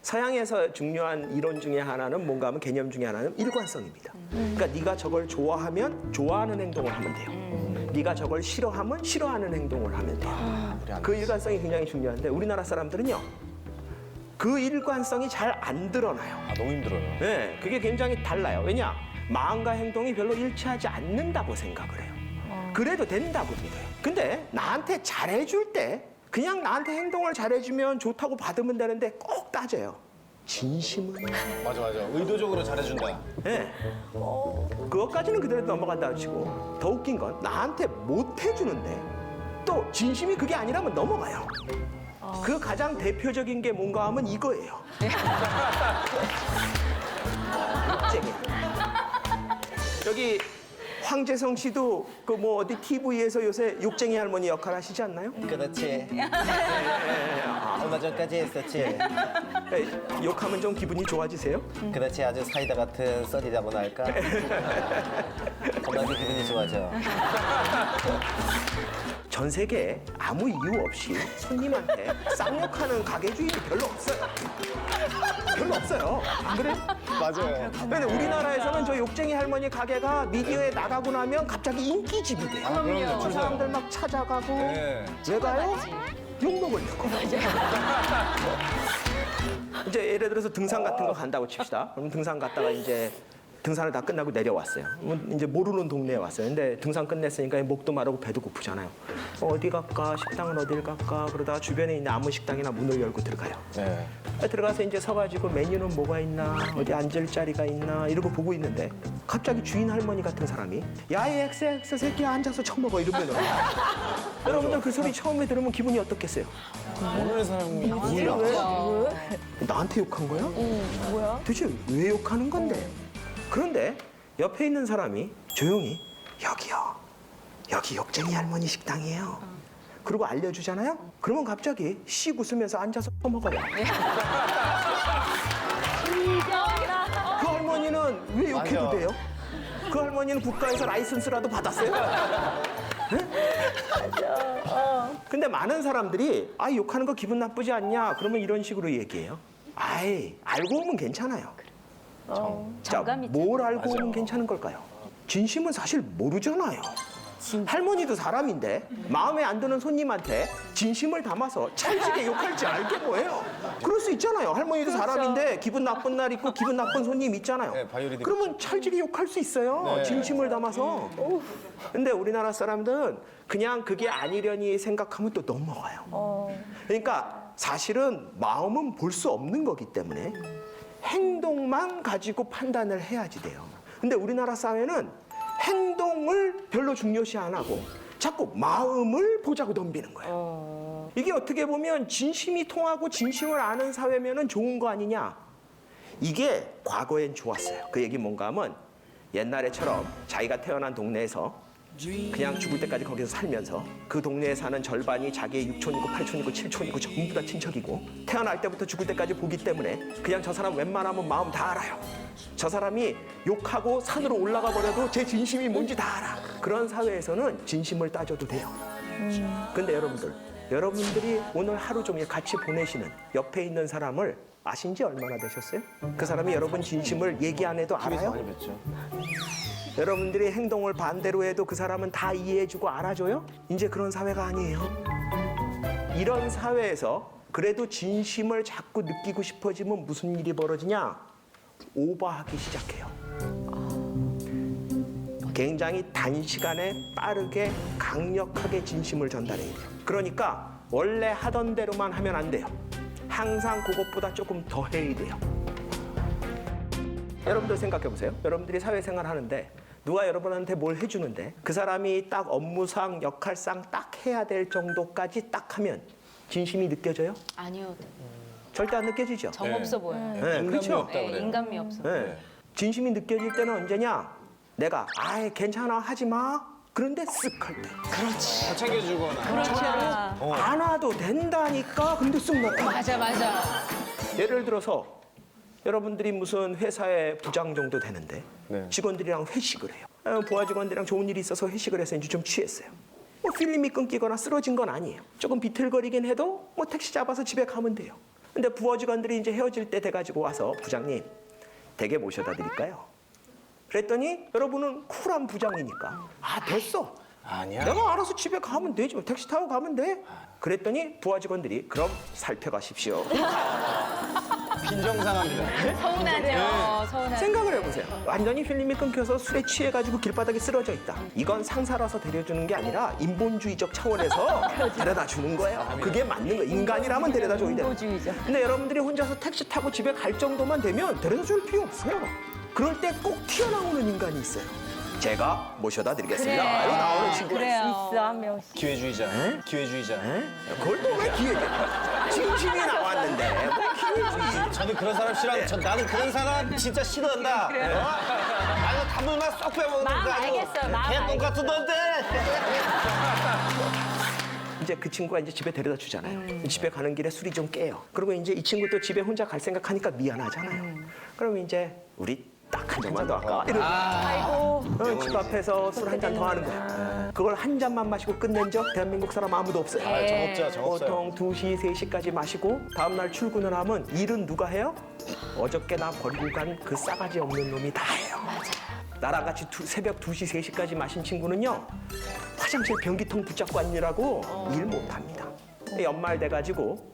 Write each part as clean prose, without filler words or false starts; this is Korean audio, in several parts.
서양에서 중요한 이론 중에 하나는 뭔가 하면 개념 중에 하나는 일관성입니다. 그러니까 네가 저걸 좋아하면 좋아하는 행동을 하면 돼요. 네가 저걸 싫어하면 싫어하는 행동을 하면 돼요. 그 일관성이 굉장히 중요한데 우리나라 사람들은요. 그 일관성이 잘 안 드러나요. 아, 너무 힘들어요. 네, 그게 굉장히 달라요. 왜냐? 마음과 행동이 별로 일치하지 않는다고 생각을 해요. 그래도 된다고 믿어요. 근데 나한테 잘해줄 때 그냥 나한테 행동을 잘해주면 좋다고 받으면 되는데 꼭 따져요. 진심은? 맞아. 의도적으로 잘해준다. 네. 그것까지는 그대로 넘어간다고 치고 더 웃긴 건 나한테 못 해주는데 또 진심이 그게 아니라면 넘어가요. 그 가장 대표적인 게 뭔가 하면 이거예요. 욕쟁이야. 여기 황재성 씨도 그 뭐 어디 TV에서 요새 욕쟁이 할머니 역할 하시지 않나요? 그렇지. 얼마 전까지 했었지. 욕하면 좀 기분이 좋아지세요? 그렇지. 아주 사이다 같은 썰이라고나 할까? 정말 기분이 좋아져. 전 세계에 아무 이유 없이 손님한테 쌍욕하는 가게 주인이 별로 없어요. 별로 없어요. 안 그래? 맞아요. 근데 우리나라에서는 저 욕쟁이 할머니 가게가 미디어에 나가고 나면 갑자기 인기집이 돼요. 그럼요. 줄 서요. 사람들 막 찾아가고 네. 왜 가요? 욕 먹으려고. 이제 예를 들어서 등산 같은 거 간다고 칩시다. 그럼 등산 갔다가 이제 등산을 다 끝나고 내려왔어요. 이제 모르는 동네에 왔어요. 근데 등산 끝냈으니까 목도 마르고 배도 고프잖아요. 어디 갈까? 식당은 어딜 갈까? 그러다가 주변에 있는 아무 식당이나 문을 열고 들어가요. 네. 들어가서 이제 서가지고 메뉴는 뭐가 있나, 어디 앉을 자리가 있나 이러고 보고 있는데 갑자기 주인 할머니 같은 사람이 야, 이 XX 새끼야 앉아서 처먹어 이러면 여러분들 그 소리 처음에 들으면 기분이 어떻겠어요? 모르는 사람이 뭐야? 나한테 욕한 거야? 뭐야? 도대체 왜 욕하는 건데? 그런데 옆에 있는 사람이 조용히 여기요. 여기 욕쟁이 할머니 식당이에요. 그리고 알려주잖아요? 그러면 갑자기 씩 웃으면서 앉아서 퍼먹어요. 그 할머니는 왜 욕해도 맞아. 돼요? 그 할머니는 국가에서 라이선스라도 받았어요? 근데 많은 사람들이 아, 욕하는 거 기분 나쁘지 않냐? 그러면 이런 식으로 얘기해요. 아이, 알고 오면 괜찮아요. 자, 정감 있죠. 뭘 알고 오면 괜찮은 걸까요? 진심은 사실 모르잖아요. 할머니도 사람인데 마음에 안 드는 손님한테 진심을 담아서 찰지게 욕할지 알게 뭐예요. 그럴 수 있잖아요. 할머니도 사람인데 기분 나쁜 날 있고 기분 나쁜 손님 있잖아요. 네, 바이오리듬 그러면 찰지게 욕할 수 있어요. 네. 진심을 담아서. 근데 우리나라 사람들은 그냥 그게 아니려니 생각하면 또 넘어가요. 그러니까 사실은 마음은 볼 수 없는 거기 때문에 행동만 가지고 판단을 해야지 돼요. 근데 우리나라 사회는 행동을 별로 중요시 안 하고 자꾸 마음을 보자고 덤비는 거예요. 이게 어떻게 보면 진심이 통하고 진심을 아는 사회면은 좋은 거 아니냐? 이게 과거엔 좋았어요. 그 얘기 뭔가 하면 옛날에처럼 자기가 태어난 동네에서 그냥 죽을 때까지 거기서 살면서 그 동네에 사는 절반이 자기의 육촌이고 팔촌이고 칠촌이고 전부 다 친척이고 태어날 때부터 죽을 때까지 보기 때문에 그냥 저 사람 웬만하면 마음 다 알아요. 저 사람이 욕하고 산으로 올라가 버려도 제 진심이 뭔지 다 알아. 그런 사회에서는 진심을 따져도 돼요. 근데 여러분들이 오늘 하루 종일 같이 보내시는 옆에 있는 사람을 아신 지 얼마나 되셨어요? 그 사람이 여러분 진심을 얘기 안 해도 알아요? 많이 뵀죠. 여러분들이 행동을 반대로 해도 그 사람은 다 이해해주고 알아줘요? 이제 그런 사회가 아니에요. 이런 사회에서 그래도 진심을 자꾸 느끼고 싶어지면 무슨 일이 벌어지냐? 오버하기 시작해요. 굉장히 단시간에 빠르게 강력하게 진심을 전달해야 돼요. 그러니까 원래 하던 대로만 하면 안 돼요. 항상 그것보다 조금 더 해야 돼요. 여러분들 생각해 보세요. 여러분들이 사회생활 하는데 누가 여러분한테 뭘 해주는데 그 사람이 딱 업무상 역할상 딱 해야 될 정도까지 딱 하면 진심이 느껴져요? 아니요. 절대 안 느껴지죠? 정 없어 보여요. 네, 그렇죠? 네, 인간미 없어. 네. 진심이 느껴질 때는 언제냐? 내가 아예 괜찮아 하지 마. 그런데 쓱 할 때. 더 챙겨주거나. 그렇죠. 안 와도 된다니까. 근데 쓱 나타. 맞아. 예를 들어서 여러분들이 무슨 회사의 부장 정도 되는데 네. 직원들이랑 회식을 해요. 부하 직원들이랑 좋은 일이 있어서 회식을 해서 이제 좀 취했어요. 뭐 필름이 끊기거나 쓰러진 건 아니에요. 조금 비틀거리긴 해도 뭐 택시 잡아서 집에 가면 돼요. 근데 부하 직원들이 이제 헤어질 때 돼가지고 와서 부장님 댁에 모셔다 드릴까요? 그랬더니 여러분은 쿨한 부장이니까 아 됐어. 아니야. 내가 알아서 집에 가면 되지. 택시 타고 가면 돼. 그랬더니 부하 직원들이 그럼 살펴가십시오. 빈정상합니다. 서운하네요. 서운하네. 생각을 해보세요. 완전히 필름이 끊겨서 술에 취해가지고 길바닥에 쓰러져 있다. 이건 상사라서 데려주는 게 아니라 인본주의적 차원에서 데려다 주는 거예요. 그게 맞는 거예요. 인간이라면 데려다 줘야 돼요. 인본주의죠. 근데 여러분들이 혼자서 택시 타고 집에 갈 정도만 되면 데려다 줄 필요 없어요. 그럴 때 꼭 튀어나오는 인간이 있어요. 제가 모셔다 드리겠습니다. 그래. 이거 나오는 친구. 그래요. 있어 한 명씩. 기회주의자. 기회주의자. 그걸 또 왜 기회냐? 진심이 나왔는데 뭐 기회주의. 저는 그런 사람 싫어하고 나는 그런 사람 진짜 싫어한다. 아유 단물만 쏙 빼먹는 마음 거 아니고 알겠어요. 마음 개똥 같은 넌데. 이제 그 친구가 이제 집에 데려다 주잖아요. 집에 가는 길에 술이 좀 깨요. 그리고 이제 이 친구 또 집에 혼자 갈 생각하니까 미안하잖아요. 그러면 이제 우리 딱 한 잔만 더 할까? 이러고 아이고. 집 앞에서 술 한 잔 더 하는 거야. 그걸 한 잔만 마시고 끝낸 적 대한민국 사람 아무도 없어요. 아, 정없죠, 정없어요. 보통 2시, 3시까지 마시고 다음날 출근을 하면 일은 누가 해요? 어저께 나 버리고 간 그 싸가지 없는 놈이 다 해요. 나랑 같이 새벽 2시, 3시까지 마신 친구는요. 화장실 변기통 붙잡고 앉느라고 일 못합니다. 연말 돼가지고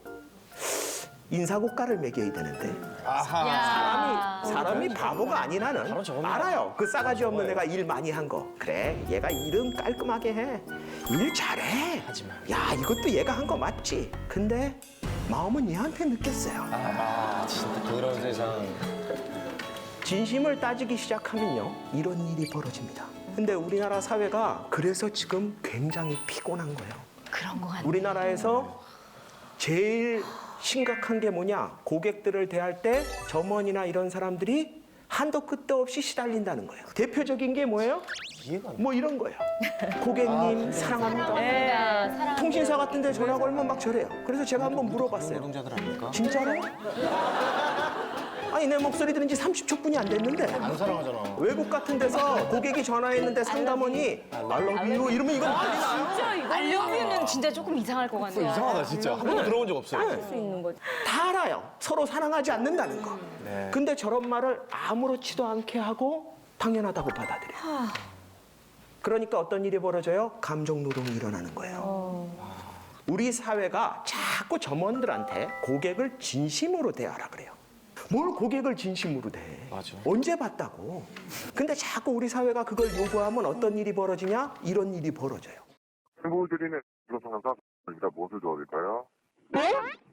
인사고가를 매겨야 되는데 아하. 사람이 바보가 아닌 한은 바로 저겁니다. 알아요. 그 싸가지 없는 애가 일 많이 한 거. 그래, 얘가 일은 깔끔하게 해. 일 잘해. 하지마. 야, 이것도 얘가 한 거 맞지. 근데 마음은 얘한테 느꼈어요. 아 진짜 더러운 세상. 진심을 따지기 시작하면요, 이런 일이 벌어집니다. 근데 우리나라 사회가 그래서 지금 굉장히 피곤한 거예요. 그런 거 같네. 우리나라에서 제일 심각한 게 뭐냐? 고객들을 대할 때 점원이나 이런 사람들이 한도 끝도 없이 시달린다는 거예요. 대표적인 게 뭐예요? 이해가 안 돼. 뭐 이런 거예요. 고객님 사랑합니다. 사랑. 통신사 같은 데 전화 걸면 막 저래요. 그래서 제가 한번 물어봤어요. 노동자들 아닙니까? 진짜로? 아니 내 목소리 들은 지 30초뿐이 안 됐는데 안 사랑하잖아. 외국 같은 데서 고객이 전화했는데 상담원이 I love you 이러면 이건 난리 나요. 진짜 이거 알려면은 진짜 조금 이상할 것 같네요. 이상하다 진짜. 한 번도 들어본 적 없어요. 할 수 있는 거지. 다 알아요. 서로 사랑하지 않는다는 거. 네. 근데 저런 말을 아무렇지도 않게 하고 당연하다고 받아들여요. 그러니까 어떤 일이 벌어져요? 감정 노동이 일어나는 거예요. 우리 사회가 자꾸 점원들한테 고객을 진심으로 대하라 그래요. 뭘 고객을 진심으로 대해? 맞아. 언제 봤다고? 근데 자꾸 우리 사회가 그걸 요구하면 어떤 일이 벌어지냐? 이런 일이 벌어져요. 행복을 드리는 상담입니다. 무엇을 도와드릴까요? 네?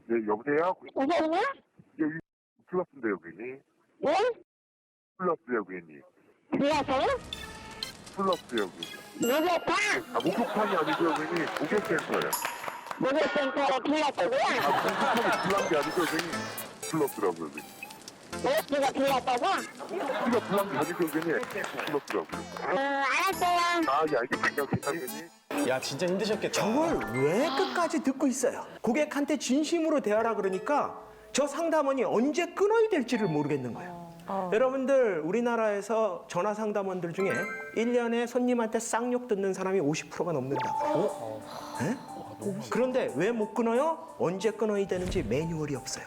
네, 여보세요? 여보세요? 여기 플러스인데요, 고객님. 네? 플러스요, 고객님. 불러서요? 플러스요, 고객님. 목욕탕? 아, 목욕탕이 아니고요, 고객님. 목욕센터예요. 목욕센터에 불렀다고요? 아, 목욕탕이 불난 게 아니고요, 고객님. 플러스라고요, 고객님. 목욕지가 불렀다고? 우리가 불난 게 아니고요, 고객님. 플러스라고요. 알았어요. 아, 예, 알겠습니다, 고객님. 야 진짜 힘드셨겠다. 저걸 왜 끝까지 듣고 있어요? 고객한테 진심으로 대하라 그러니까 저 상담원이 언제 끊어야 될지를 모르겠는 거예요. 여러분들 우리나라에서 전화 상담원들 중에 1년에 손님한테 쌍욕 듣는 사람이 50%가 넘는다고요. 네? 그런데 왜 못 끊어요? 언제 끊어야 되는지 매뉴얼이 없어요.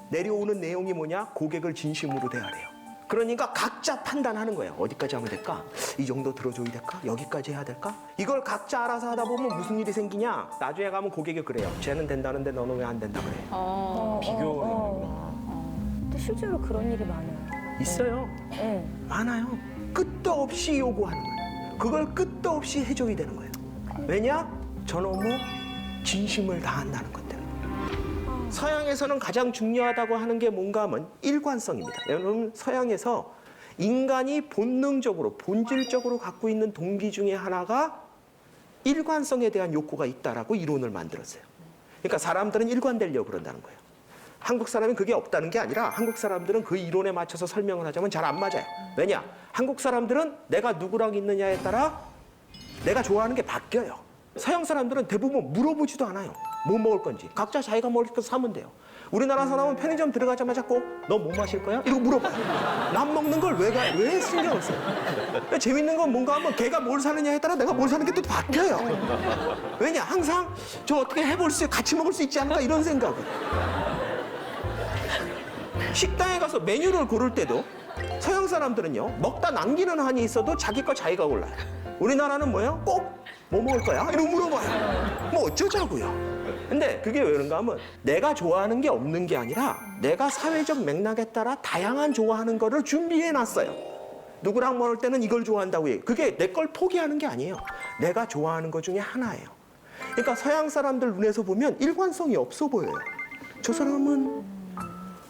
내려오는 내용이 뭐냐? 고객을 진심으로 대하래요. 그러니까 각자 판단하는 거예요. 어디까지 하면 될까? 이 정도 들어줘야 될까? 여기까지 해야 될까? 이걸 각자 알아서 하다 보면 무슨 일이 생기냐? 나중에 가면 고객이 그래요. 쟤는 된다는데 너는 왜 안 된다 그래? 비교하는구나. 근데 실제로 그런 일이 많아요. 있어요. 네. 많아요. 끝도 없이 요구하는 거예요. 그걸 끝도 없이 해줘야 되는 거예요. 왜냐? 저놈의 진심을 다한다는 것 때문에. 서양에서는 가장 중요하다고 하는 게 뭔가 하면 일관성입니다. 여러분 서양에서 인간이 본능적으로 본질적으로 갖고 있는 동기 중에 하나가 일관성에 대한 욕구가 있다라고 이론을 만들었어요. 그러니까 사람들은 일관되려고 그런다는 거예요. 한국 사람은 그게 없다는 게 아니라 한국 사람들은 그 이론에 맞춰서 설명을 하자면 잘 안 맞아요. 왜냐? 한국 사람들은 내가 누구랑 있느냐에 따라 내가 좋아하는 게 바뀌어요. 서양 사람들은 대부분 물어보지도 않아요. 뭐 먹을 건지. 각자 자기가 먹을 거 사면 돼요. 우리나라 사람은 편의점 들어가자마자 꼭 너 뭐 마실 거야? 이러고 물어봐요. 남 먹는 걸 왜 신경을 써요? 그러니까 재밌는 건 뭔가 하면 걔가 뭘 사느냐에 따라 내가 뭘 사는 게 또 바뀌어요. 왜냐? 항상 저 어떻게 해볼 수, 같이 먹을 수 있지 않을까 이런 생각을. 식당에 가서 메뉴를 고를 때도 서양 사람들은요, 먹다 남기는 한이 있어도 자기 거 자기가 골라요. 우리나라는 뭐예요? 꼭 뭐 먹을 거야? 이러고 물어봐요. 뭐 어쩌자고요. 근데 그게 왜 그런가 하면 내가 좋아하는 게 없는 게 아니라 내가 사회적 맥락에 따라 다양한 좋아하는 거를 준비해 놨어요. 누구랑 먹을 때는 이걸 좋아한다고 해요. 그게 내 걸 포기하는 게 아니에요. 내가 좋아하는 것 중에 하나예요. 그러니까 서양 사람들 눈에서 보면 일관성이 없어 보여요. 저 사람은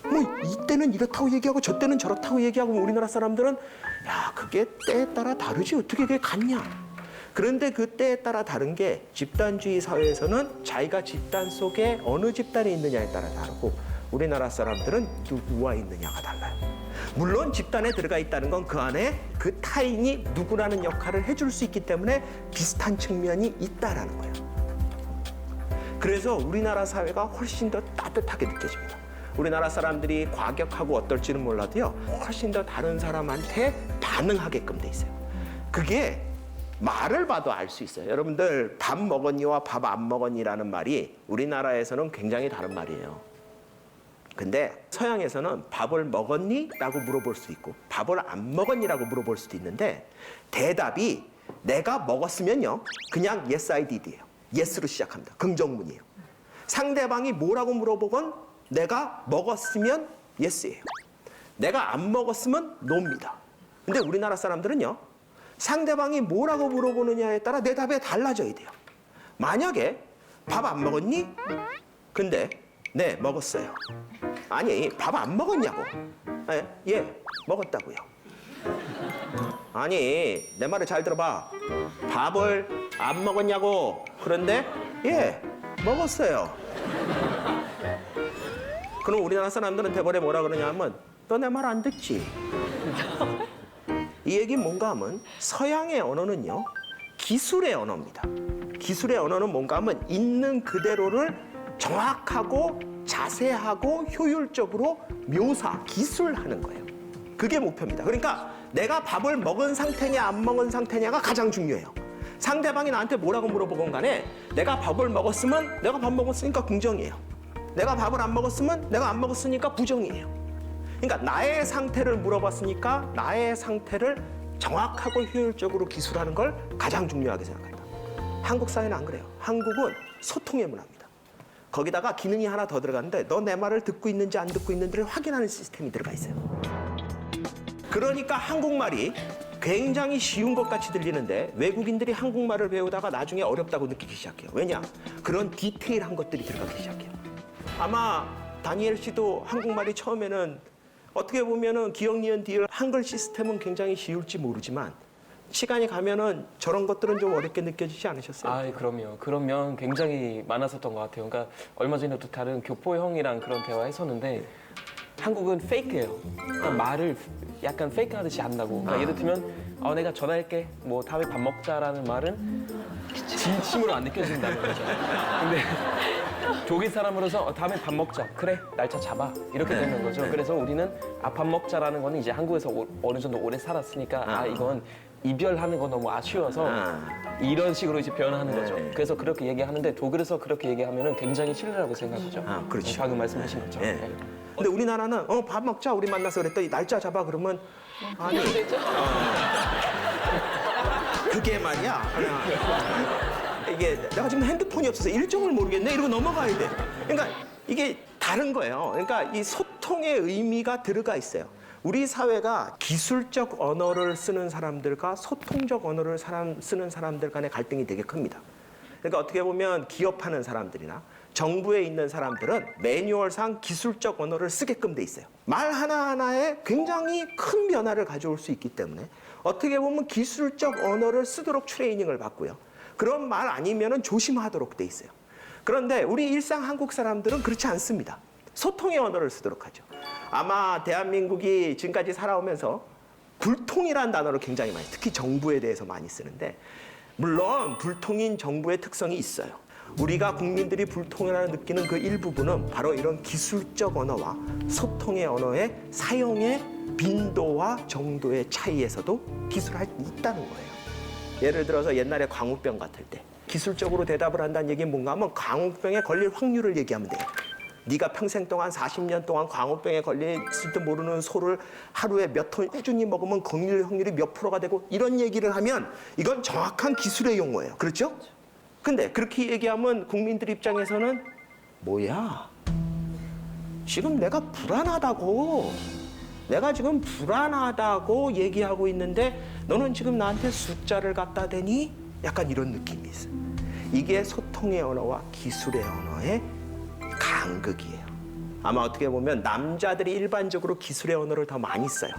뭐 이때는 이렇다고 얘기하고 저 때는 저렇다고 얘기하고 우리나라 사람들은 야, 그게 때에 따라 다르지 어떻게 그게 같냐. 그런데 그 때에 따라 다른 게 집단주의 사회에서는 자기가 집단 속에 어느 집단에 있느냐에 따라 다르고 우리나라 사람들은 누구와 있느냐가 달라요. 물론 집단에 들어가 있다는 건 그 안에 그 타인이 누구라는 역할을 해줄 수 있기 때문에 비슷한 측면이 있다라는 거예요. 그래서 우리나라 사회가 훨씬 더 따뜻하게 느껴집니다. 우리나라 사람들이 과격하고 어떨지는 몰라도요, 훨씬 더 다른 사람한테 반응하게끔 돼 있어요. 그게 말을 봐도 알 수 있어요. 여러분들 밥 먹었니와 밥 안 먹었니라는 말이 우리나라에서는 굉장히 다른 말이에요. 근데 서양에서는 밥을 먹었니? 라고 물어볼 수 있고 밥을 안 먹었니? 라고 물어볼 수도 있는데 대답이 내가 먹었으면요, 그냥 yes I did예요. yes로 시작합니다. 긍정문이에요. 상대방이 뭐라고 물어보건 내가 먹었으면 yes예요. 내가 안 먹었으면 no입니다. 근데 우리나라 사람들은요, 상대방이 뭐라고 물어보느냐에 따라 내 답에 달라져야 돼요. 만약에 밥 안 먹었니? 근데 네, 먹었어요. 아니, 밥 안 먹었냐고. 예, 먹었다고요. 아니, 내 말을 잘 들어봐. 밥을 안 먹었냐고. 그런데 예, 먹었어요. 그럼 우리나라 사람들은 대번에 뭐라 그러냐면 너 내 말 안 듣지? 이 얘기는 뭔가 하면 서양의 언어는요, 기술의 언어입니다. 기술의 언어는 뭔가 하면 있는 그대로를 정확하고 자세하고 효율적으로 묘사, 기술하는 거예요. 그게 목표입니다. 그러니까 내가 밥을 먹은 상태냐 안 먹은 상태냐가 가장 중요해요. 상대방이 나한테 뭐라고 물어보건 간에 내가 밥을 먹었으면 내가 밥 먹었으니까 긍정이에요. 내가 밥을 안 먹었으면 내가 안 먹었으니까 부정이에요. 그러니까 나의 상태를 물어봤으니까 나의 상태를 정확하고 효율적으로 기술하는 걸 가장 중요하게 생각한다. 한국 사회는 안 그래요. 한국은 소통의 문화입니다. 거기다가 기능이 하나 더 들어가는데 너 내 말을 듣고 있는지 안 듣고 있는지를 확인하는 시스템이 들어가 있어요. 그러니까 한국말이 굉장히 쉬운 것 같이 들리는데 외국인들이 한국말을 배우다가 나중에 어렵다고 느끼기 시작해요. 왜냐? 그런 디테일한 것들이 들어가기 시작해요. 아마 다니엘 씨도 한국말이 처음에는 어떻게 보면은 기억, 니은, 디귿 한글 시스템은 굉장히 쉬울지 모르지만 시간이 가면은 저런 것들은 좀 어렵게 느껴지지 않으셨어요? 아, 그럼요. 그런 면 굉장히 많았었던 것 같아요. 그러니까 얼마 전에도 다른 교포 형이랑 그런 대화 했었는데 한국은 페이크예요. 그러니까 말을 약간 페이크 하듯이 한다고. 그러니까 예를 들면 내가 전화할게. 뭐 다음에 밥 먹자라는 말은 진심으로 안 느껴진다는 거죠. 근데 독일 사람으로서 다음에 밥 먹자. 그래, 날짜 잡아. 이렇게 되는 거죠. 그래서 우리는 밥 먹자라는 거는 이제 한국에서 어느 정도 오래 살았으니까 이건 이별하는 거 너무 아쉬워서 이런 식으로 이제 표현하는 거죠. 그래서 그렇게 얘기하는데 독일에서 그렇게 얘기하면은 굉장히 싫으라고 생각하죠. 그렇죠. 방금 말씀하신 것처럼. 네. 근데 우리나라는 밥 먹자 우리 만나서 그랬더니 날짜 잡아 그러면 아니 그게 말이야 이게 내가 지금 핸드폰이 없어서 일정을 모르겠네 이러고 넘어가야 돼. 그러니까 이게 다른 거예요. 그러니까 이 소통의 의미가 들어가 있어요. 우리 사회가 기술적 언어를 쓰는 사람들과 소통적 언어를 쓰는 사람들 간의 갈등이 되게 큽니다. 그러니까 어떻게 보면 기업하는 사람들이나 정부에 있는 사람들은 매뉴얼상 기술적 언어를 쓰게끔 돼 있어요. 말 하나하나에 굉장히 큰 변화를 가져올 수 있기 때문에 어떻게 보면 기술적 언어를 쓰도록 트레이닝을 받고요. 그런 말 아니면은 조심하도록 돼 있어요. 그런데 우리 일상 한국 사람들은 그렇지 않습니다. 소통의 언어를 쓰도록 하죠. 아마 대한민국이 지금까지 살아오면서 불통이라는 단어를 굉장히 많이, 특히 정부에 대해서 많이 쓰는데 물론 불통인 정부의 특성이 있어요. 우리가 국민들이 불통이라고 느끼는 그 일부분은 바로 이런 기술적 언어와 소통의 언어의 사용의 빈도와 정도의 차이에서도 기술할 수 있다는 거예요. 예를 들어서 옛날에 광우병 같을 때 기술적으로 대답을 한다는 얘기는 뭔가 하면 광우병에 걸릴 확률을 얘기하면 돼요. 네가 평생 동안 40년 동안 광우병에 걸렸을지도 모르는 소를 하루에 몇 톤 꾸준히 먹으면 긍휼 확률이 몇 프로가 되고 이런 얘기를 하면 이건 정확한 기술의 용어예요. 그렇죠? 근데 그렇게 얘기하면 국민들 입장에서는 뭐야? 지금 내가 불안하다고 얘기하고 있는데 너는 지금 나한테 숫자를 갖다 대니? 약간 이런 느낌이 있어요. 이게 소통의 언어와 기술의 언어의 간극이에요. 아마 어떻게 보면 남자들이 일반적으로 기술의 언어를 더 많이 써요.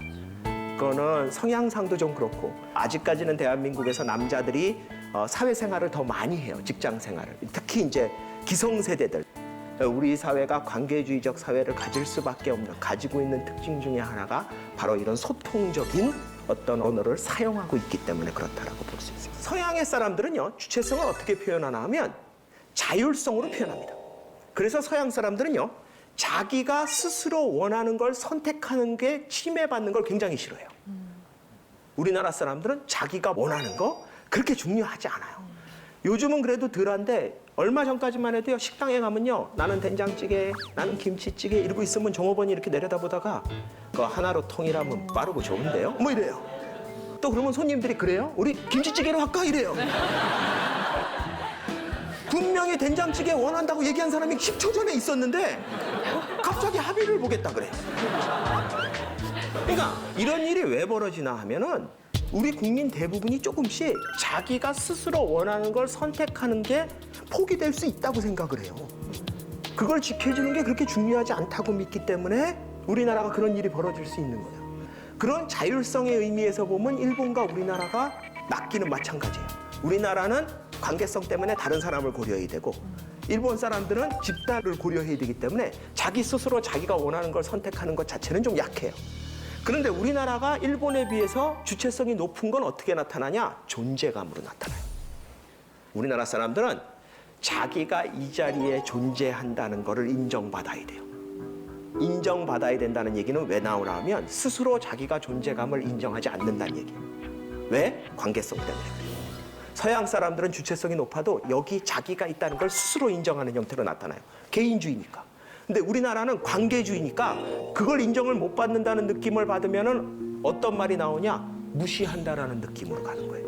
그거는 성향상도 좀 그렇고 아직까지는 대한민국에서 남자들이 사회생활을 더 많이 해요. 직장생활을. 특히 이제 기성세대들. 우리 사회가 관계주의적 사회를 가질 수밖에 없는 가지고 있는 특징 중에 하나가 바로 이런 소통적인 어떤 언어를 사용하고 있기 때문에 그렇다라고 볼 수 있어요. 서양의 사람들은요, 주체성을 어떻게 표현하나 하면 자율성으로 표현합니다. 그래서 서양 사람들은요, 자기가 스스로 원하는 걸 선택하는 게 침해받는 걸 굉장히 싫어해요. 우리나라 사람들은 자기가 원하는 거 그렇게 중요하지 않아요. 요즘은 그래도 덜한데 얼마 전까지만 해도요, 식당에 가면요, 나는 된장찌개, 나는 김치찌개 이러고 있으면 종업원이 이렇게 내려다보다가 그거 하나로 통일하면 빠르고 좋은데요? 뭐 이래요. 또 그러면 손님들이 그래요? 우리 김치찌개로 할까? 이래요. 분명히 된장찌개 원한다고 얘기한 사람이 10초 전에 있었는데 갑자기 합의를 보겠다 그래. 그러니까 이런 일이 왜 벌어지나 하면은 우리 국민 대부분이 조금씩 자기가 스스로 원하는 걸 선택하는 게 포기될 수 있다고 생각을 해요. 그걸 지켜주는 게 그렇게 중요하지 않다고 믿기 때문에 우리나라가 그런 일이 벌어질 수 있는 거예요. 그런 자율성의 의미에서 보면 일본과 우리나라가 낫기는 마찬가지예요. 우리나라는 관계성 때문에 다른 사람을 고려해야 되고 일본 사람들은 집단을 고려해야 되기 때문에 자기 스스로 자기가 원하는 걸 선택하는 것 자체는 좀 약해요. 그런데 우리나라가 일본에 비해서 주체성이 높은 건 어떻게 나타나냐? 존재감으로 나타나요. 우리나라 사람들은 자기가 이 자리에 존재한다는 것을 인정받아야 돼요. 인정받아야 된다는 얘기는 왜 나오나 하면 스스로 자기가 존재감을 인정하지 않는다는 얘기예요. 왜? 관계성 때문에 그래요. 서양 사람들은 주체성이 높아도 여기 자기가 있다는 걸 스스로 인정하는 형태로 나타나요. 개인주의니까. 근데 우리나라는 관계주의니까 그걸 인정을 못 받는다는 느낌을 받으면은 어떤 말이 나오냐? 무시한다라는 느낌으로 가는 거예요.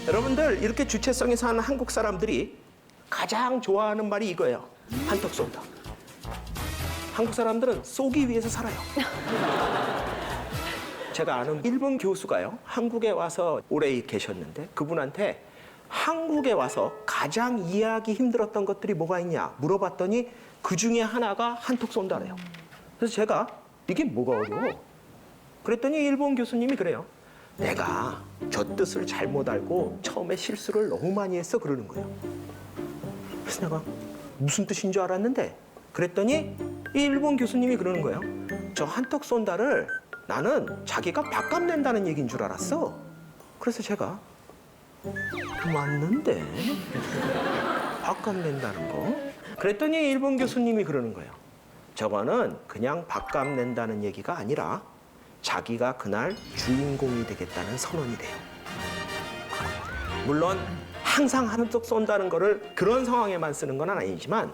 여러분들 이렇게 주체성이 사는 한국 사람들이 가장 좋아하는 말이 이거예요. 한턱 쏜다. 한국 사람들은 쏘기 위해서 살아요. 제가 아는 일본 교수가요, 한국에 와서 오래 계셨는데 그분한테 한국에 와서 가장 이해하기 힘들었던 것들이 뭐가 있냐 물어봤더니 그 중에 하나가 한턱 쏜다래요. 그래서 제가 이게 뭐가 어려워? 그랬더니 일본 교수님이 그래요. 내가 저 뜻을 잘못 알고 처음에 실수를 너무 많이 했어 그러는 거예요. 그래서 내가 무슨 뜻인 줄 알았는데 그랬더니 이 일본 교수님이 그러는 거예요. 저 한턱 쏜다를 나는 자기가 밥값 낸다는 얘기인 줄 알았어. 그래서 제가 맞는데 밥값 낸다는 거? 그랬더니 일본 교수님이 그러는 거예요. 저거는 그냥 밥값 낸다는 얘기가 아니라 자기가 그날 주인공이 되겠다는 선언이 돼요. 물론 항상 한턱 쏜다는 거를 그런 상황에만 쓰는 건 아니지만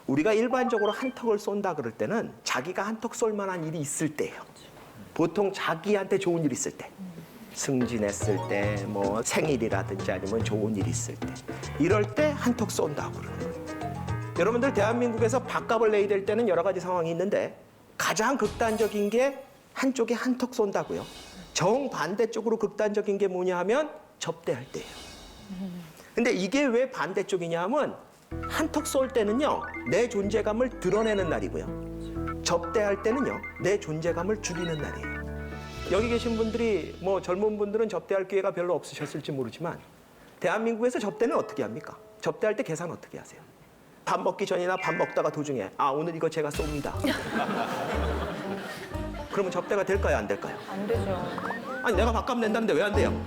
우리가 일반적으로 한턱을 쏜다 그럴 때는 자기가 한턱 쏠 만한 일이 있을 때예요. 보통 자기한테 좋은 일 있을 때. 승진했을 때, 뭐 생일이라든지 아니면 좋은 일 있을 때. 이럴 때 한턱 쏜다고 그러는 거예요. 여러분들 대한민국에서 밥값을 내야 될 때는 여러 가지 상황이 있는데 가장 극단적인 게 한쪽에 한턱 쏜다고요. 정반대쪽으로 극단적인 게 뭐냐 하면 접대할 때예요. 근데 이게 왜 반대쪽이냐 하면 한턱 쏠 때는요, 내 존재감을 드러내는 날이고요. 접대할 때는요, 내 존재감을 죽이는 날이에요. 여기 계신 분들이 뭐 젊은 분들은 접대할 기회가 별로 없으셨을지 모르지만 대한민국에서 접대는 어떻게 합니까? 접대할 때 계산 어떻게 하세요? 밥 먹기 전이나 밥 먹다가 도중에 아 오늘 이거 제가 쏩니다. 그러면 접대가 될까요? 안 될까요? 안 되죠. 아니 내가 밥값 낸다는데 왜 안 돼요?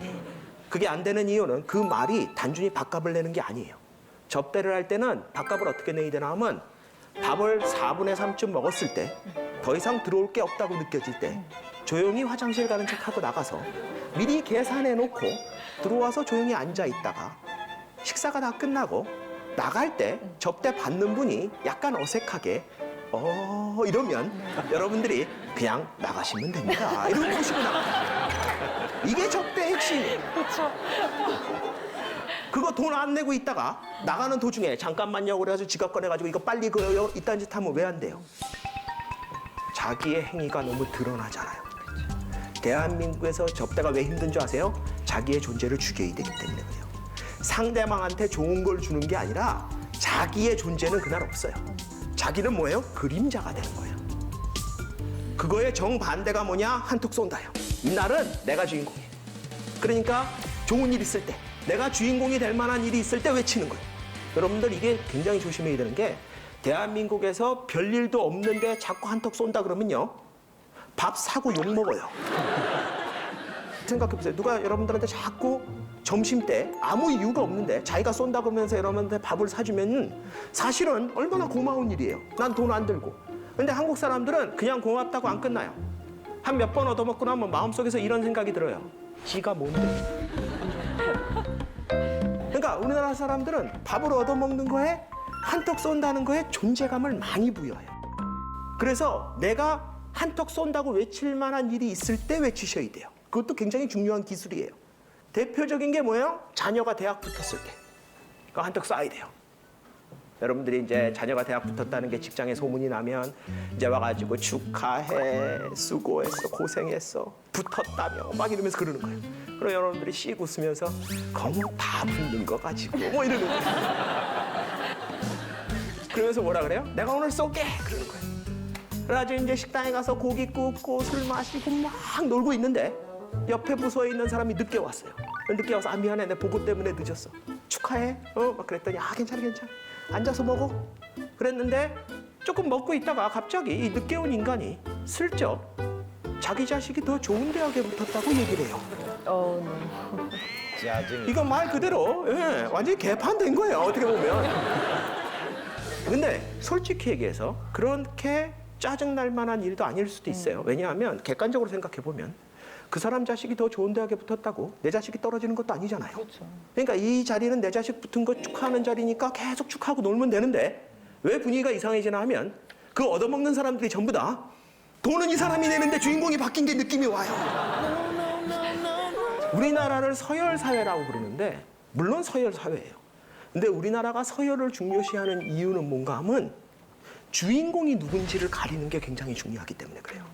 그게 안 되는 이유는 그 말이 단순히 밥값을 내는 게 아니에요. 접대를 할 때는 밥값을 어떻게 내야 되나 하면 밥을 4분의 3쯤 먹었을 때 더 이상 들어올 게 없다고 느껴질 때 조용히 화장실 가는 척하고 나가서 미리 계산해 놓고 들어와서 조용히 앉아 있다가 식사가 다 끝나고 나갈 때 접대 받는 분이 약간 어색하게 이러면 여러분들이 그냥 나가시면 됩니다. 이러고 보시고 나가요. 이게 접대 핵심이에요. 그거 돈 안 내고 있다가 나가는 도중에 잠깐만요 그래가지고 지갑 꺼내가지고 이거 빨리 그요 이딴 짓 하면 왜 안 돼요? 자기의 행위가 너무 드러나잖아요. 대한민국에서 접대가 왜 힘든 줄 아세요? 자기의 존재를 죽여야 되기 때문에 그래요. 상대방한테 좋은 걸 주는 게 아니라 자기의 존재는 그날 없어요. 자기는 뭐예요? 그림자가 되는 거예요. 그거의 정반대가 뭐냐? 한턱 쏜다요. 이날은 내가 주인공이에요. 그러니까 좋은 일 있을 때, 내가 주인공이 될 만한 일이 있을 때 외치는 거예요. 여러분들 이게 굉장히 조심해야 되는 게 대한민국에서 별일도 없는데 자꾸 한턱 쏜다 그러면요. 밥 사고 욕 먹어요. 생각해보세요. 누가 여러분들한테 자꾸 점심 때 아무 이유가 없는데 자기가 쏜다 그러면서 여러분한테 밥을 사주면 사실은 얼마나 고마운 일이에요. 난 돈 안 들고. 근데 한국 사람들은 그냥 고맙다고 안 끝나요. 한 몇 번 얻어먹고 나면 마음속에서 이런 생각이 들어요. 지가 뭔데? 그러니까 우리나라 사람들은 밥을 얻어먹는 거에 한턱 쏜다는 거에 존재감을 많이 부여해요. 그래서 내가 한턱 쏜다고 외칠 만한 일이 있을 때 외치셔야 돼요. 그것도 굉장히 중요한 기술이에요. 대표적인 게 뭐예요? 자녀가 대학 붙었을 때. 그거 한턱 쏴야 돼요. 여러분들이 이제 자녀가 대학 붙었다는 게 직장에 소문이 나면 이제 와가지고 축하해, 수고했어, 고생했어, 붙었다며 막 이러면서 그러는 거예요. 그럼 여러분들이 씩 웃으면서 거무 다 붙는 거 가지고 뭐 이러는 거예요. 그러면서 뭐라 그래요? 내가 오늘 쏠게! 그러는 거예요. 그래가지고 이제 식당에 가서 고기 굽고 술 마시고 막 놀고 있는데 옆에 부서에 있는 사람이 늦게 왔어요. 늦게 와서 미안해, 내 보고 때문에 늦었어. 축하해. 막 그랬더니 괜찮아. 앉아서 먹어. 그랬는데 조금 먹고 있다가 갑자기 이 늦게 온 인간이 슬쩍 자기 자식이 더 좋은 대학에 붙었다고 얘기를 해요. 짜증이. 이건 말 그대로 완전히 개판된 거예요. 어떻게 보면. 근데 솔직히 얘기해서 그렇게 짜증날 만한 일도 아닐 수도 있어요. 왜냐하면 객관적으로 생각해 보면 그 사람 자식이 더 좋은 대학에 붙었다고 내 자식이 떨어지는 것도 아니잖아요. 그러니까 이 자리는 내 자식 붙은 거 축하하는 자리니까 계속 축하하고 놀면 되는데 왜 분위기가 이상해지나 하면 그 얻어먹는 사람들이 전부 다 돈은 이 사람이 내는데 주인공이 바뀐 게 느낌이 와요. 우리나라를 서열 사회라고 부르는데 물론 서열 사회예요. 근데 우리나라가 서열을 중요시하는 이유는 뭔가 하면 주인공이 누군지를 가리는 게 굉장히 중요하기 때문에 그래요.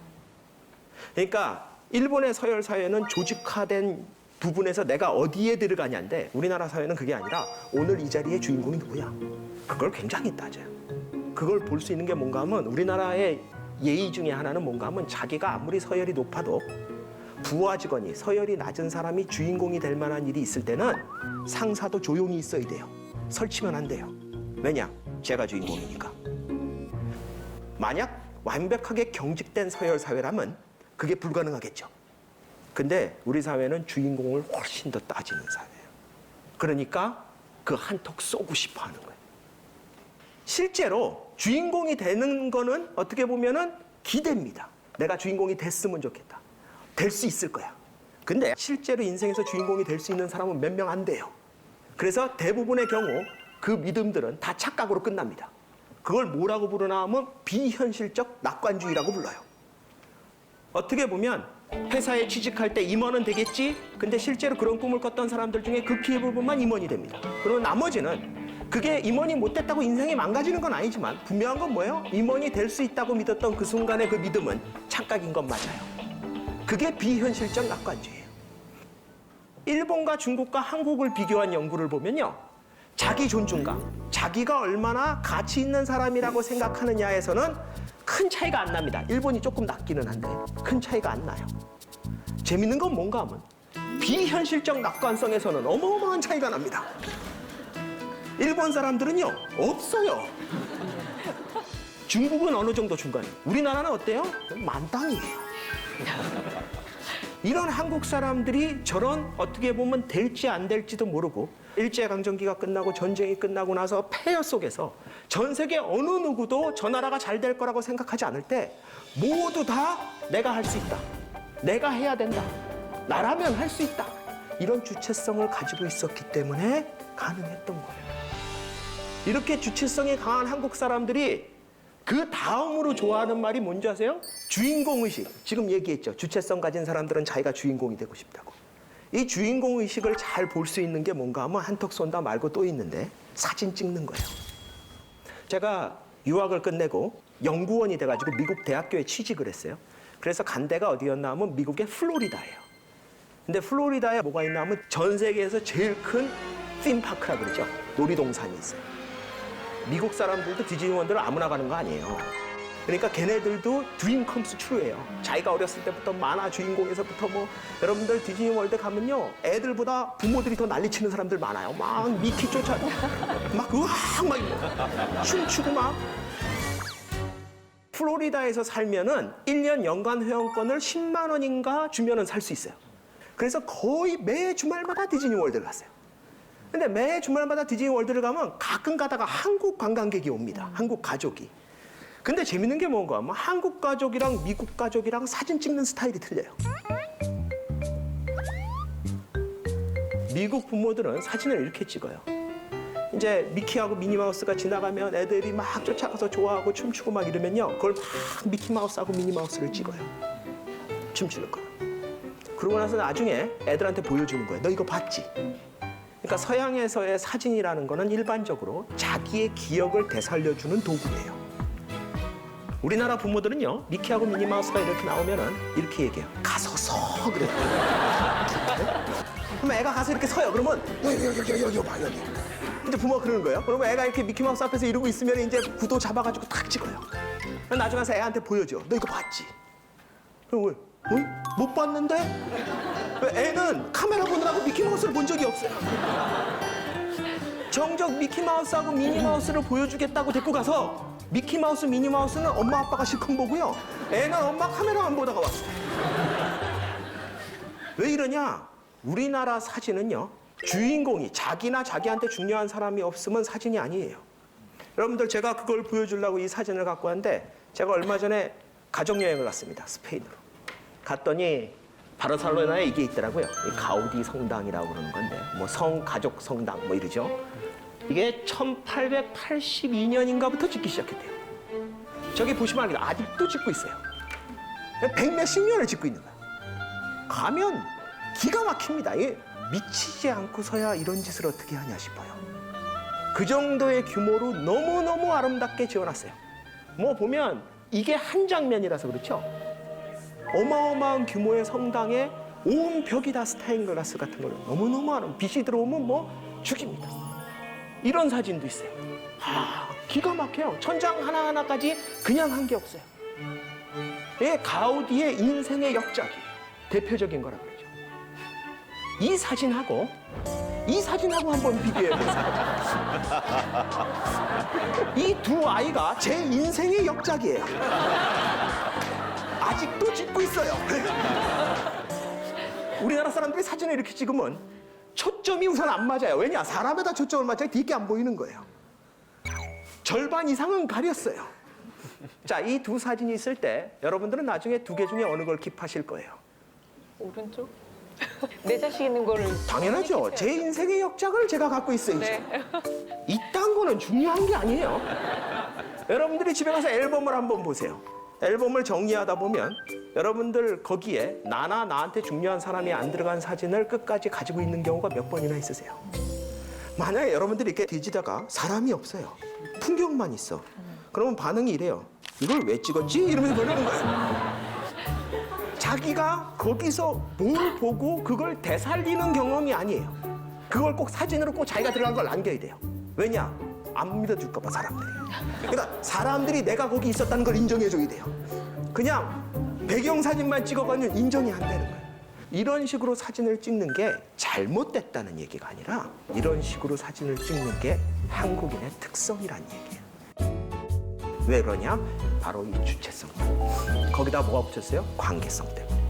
그러니까 일본의 서열 사회는 조직화된 부분에서 내가 어디에 들어가냐인데 우리나라 사회는 그게 아니라 오늘 이 자리의 주인공이 누구야? 그걸 굉장히 따져요. 그걸 볼 수 있는 게 뭔가 하면 우리나라의 예의 중에 하나는 뭔가 하면 자기가 아무리 서열이 높아도 부하 직원이 서열이 낮은 사람이 주인공이 될 만한 일이 있을 때는 상사도 조용히 있어야 돼요. 설치면 안 돼요. 왜냐? 제가 주인공이니까. 만약 완벽하게 경직된 서열 사회라면 그게 불가능하겠죠. 근데 우리 사회는 주인공을 훨씬 더 따지는 사회예요. 그러니까 그 한턱 쏘고 싶어 하는 거예요. 실제로 주인공이 되는 거는 어떻게 보면은 기대입니다. 내가 주인공이 됐으면 좋겠다. 될 수 있을 거야. 근데 실제로 인생에서 주인공이 될 수 있는 사람은 몇 명 안 돼요. 그래서 대부분의 경우 그 믿음들은 다 착각으로 끝납니다. 그걸 뭐라고 부르나 하면 비현실적 낙관주의라고 불러요. 어떻게 보면 회사에 취직할 때 임원은 되겠지? 근데 실제로 그런 꿈을 꿨던 사람들 중에 극히 일부분만 임원이 됩니다. 그리고 나머지는 그게 임원이 못 됐다고 인생이 망가지는 건 아니지만 분명한 건 뭐예요? 임원이 될 수 있다고 믿었던 그 순간의 그 믿음은 착각인 건 맞아요. 그게 비현실적 낙관주의예요. 일본과 중국과 한국을 비교한 연구를 보면요. 자기 존중감, 자기가 얼마나 가치 있는 사람이라고 생각하느냐에서는 큰 차이가 안 납니다. 일본이 조금 낮기는 한데 큰 차이가 안 나요. 재밌는 건 뭔가 하면 비현실적 낙관성에서는 어마어마한 차이가 납니다. 일본 사람들은요, 없어요. 중국은 어느 정도 중간이에요. 우리나라는 어때요? 만땅이에요. 이런 한국 사람들이 저런 어떻게 보면 될지 안 될지도 모르고 일제강점기가 끝나고 전쟁이 끝나고 나서 폐허 속에서 전 세계 어느 누구도 저 나라가 잘 될 거라고 생각하지 않을 때 모두 다 내가 할 수 있다. 내가 해야 된다. 나라면 할 수 있다. 이런 주체성을 가지고 있었기 때문에 가능했던 거예요. 이렇게 주체성이 강한 한국 사람들이 그 다음으로 좋아하는 말이 뭔지 아세요? 주인공 의식. 지금 얘기했죠. 주체성 가진 사람들은 자기가 주인공이 되고 싶다고. 이 주인공 의식을 잘 볼 수 있는 게 뭔가 하면 한턱 쏜다 말고 또 있는데 사진 찍는 거예요. 제가 유학을 끝내고 연구원이 돼가지고 미국 대학교에 취직을 했어요. 그래서 간 데가 어디였나 하면 미국의 플로리다예요. 근데 플로리다에 뭐가 있나 하면 전 세계에서 제일 큰 팀파크라 그러죠. 놀이동산이 있어요. 미국 사람들도 디즈니월드를 아무나 가는 거 아니에요. 그러니까 걔네들도 드림 컴스 트루예요. 자기가 어렸을 때부터 만화 주인공에서부터 뭐 여러분들 디즈니월드 가면요. 애들보다 부모들이 더 난리치는 사람들 많아요. 막 미키 쫓아 막 으악 막 춤추고 막. 플로리다에서 살면은 1년 연간 회원권을 10만 원인가 주면은 살 수 있어요. 그래서 거의 매 주말마다 디즈니월드를 갔어요. 근데 매 주말마다 디즈니월드를 가면 가끔 가다가 한국 관광객이 옵니다. 한국 가족이. 근데 재밌는 게 뭔가 하면 한국 가족이랑 미국 가족이랑 사진 찍는 스타일이 틀려요. 미국 부모들은 사진을 이렇게 찍어요. 이제 미키하고 미니마우스가 지나가면 애들이 막 쫓아가서 좋아하고 춤추고 막 이러면요. 그걸 막 미키마우스하고 미니마우스를 찍어요. 춤추는 거. 그러고 나서 나중에 애들한테 보여주는 거예요. 너 이거 봤지? 그러니까 서양에서의 사진이라는 거는 일반적으로 자기의 기억을 되살려주는 도구예요. 우리나라 부모들은요, 미키하고 미니마우스가 이렇게 나오면은 이렇게 얘기해요. 가서 서 그래요. 그럼 애가 가서 이렇게 서요. 그러면 여기 봐 여기. 이제 부모가 그러는 거예요. 그러면 애가 이렇게 미키마우스 앞에서 이러고 있으면 이제 구도 잡아가지고 탁 찍어요. 그럼 나중에 가서 애한테 보여줘. 너 이거 봤지? 그럼 왜? 못 봤는데? 애는 카메라 보느라고 미키마우스를 본 적이 없어요. 정작 미키마우스하고 미니마우스를 보여주겠다고 데리고 가서 미키마우스, 미니마우스는 엄마 아빠가 실컷 보고요. 애는 엄마 카메라만 보다가 왔어요. 왜 이러냐? 우리나라 사진은요. 주인공이 자기나 자기한테 중요한 사람이 없으면 사진이 아니에요. 여러분들 제가 그걸 보여주려고 이 사진을 갖고 왔는데 제가 얼마 전에 가족여행을 갔습니다. 스페인으로. 갔더니 바르셀로나에 이게 있더라고요. 이 가우디 성당이라고 그러는 건데 뭐 성가족 성당 뭐 이러죠. 이게 1882년인가부터 짓기 시작했대요. 저기 보시면 알겠죠. 아직도 짓고 있어요. 100몇십 년을 짓고 있는 거예요. 가면 기가 막힙니다. 이게 미치지 않고서야 이런 짓을 어떻게 하냐 싶어요. 그 정도의 규모로 너무너무 아름답게 지어놨어요. 뭐 보면 이게 한 장면이라서 그렇죠. 어마어마한 규모의 성당에 온 벽이 다 스테인글라스 같은 걸로 너무너무 아름다워. 빛이 들어오면 뭐 죽입니다. 이런 사진도 있어요. 기가 막혀요. 천장 하나하나까지 그냥 한 게 없어요. 이게 가우디의 인생의 역작이에요. 대표적인 거라 그러죠. 이 사진하고 한번 비교해 보세요. 이 두 아이가 제 인생의 역작이에요. 아직도 찍고 있어요. 우리나라 사람들이 사진을 이렇게 찍으면 초점이 우선 안 맞아요. 왜냐? 사람에다 초점을 맞춰야 뒤게 안 보이는 거예요. 절반 이상은 가렸어요. 자, 이 두 사진이 있을 때 여러분들은 나중에 두 개 중에 어느 걸 킵하실 거예요? 오른쪽? 내 자식 있는 거를. 당연하죠. 제 인생의 역작을 제가 갖고 있어야죠. 네. 이딴 거는 중요한 게 아니에요. 여러분들이 집에 가서 앨범을 한번 보세요. 앨범을 정리하다 보면 여러분들 거기에 나나 나한테 중요한 사람이 안 들어간 사진을 끝까지 가지고 있는 경우가 몇 번이나 있으세요. 만약에 여러분들이 이렇게 뒤지다가 사람이 없어요. 풍경만 있어. 그러면 반응이 이래요. 이걸 왜 찍었지? 이러면서 그러는 거예요. 자기가 거기서 뭘 보고 그걸 되살리는 경험이 아니에요. 그걸 꼭 사진으로 꼭 자기가 들어간 걸 남겨야 돼요. 왜냐? 안 믿어줄까 봐 사람들이. 그러니까 사람들이 내가 거기 있었다는 걸 인정해줘야 돼요. 그냥 배경사진만 찍어가면 인정이 안 되는 거예요. 이런 식으로 사진을 찍는 게 잘못됐다는 얘기가 아니라 이런 식으로 사진을 찍는 게 한국인의 특성이란 얘기예요. 왜 그러냐? 바로 이 주체성. 거기다 뭐가 붙였어요? 관계성 때문에.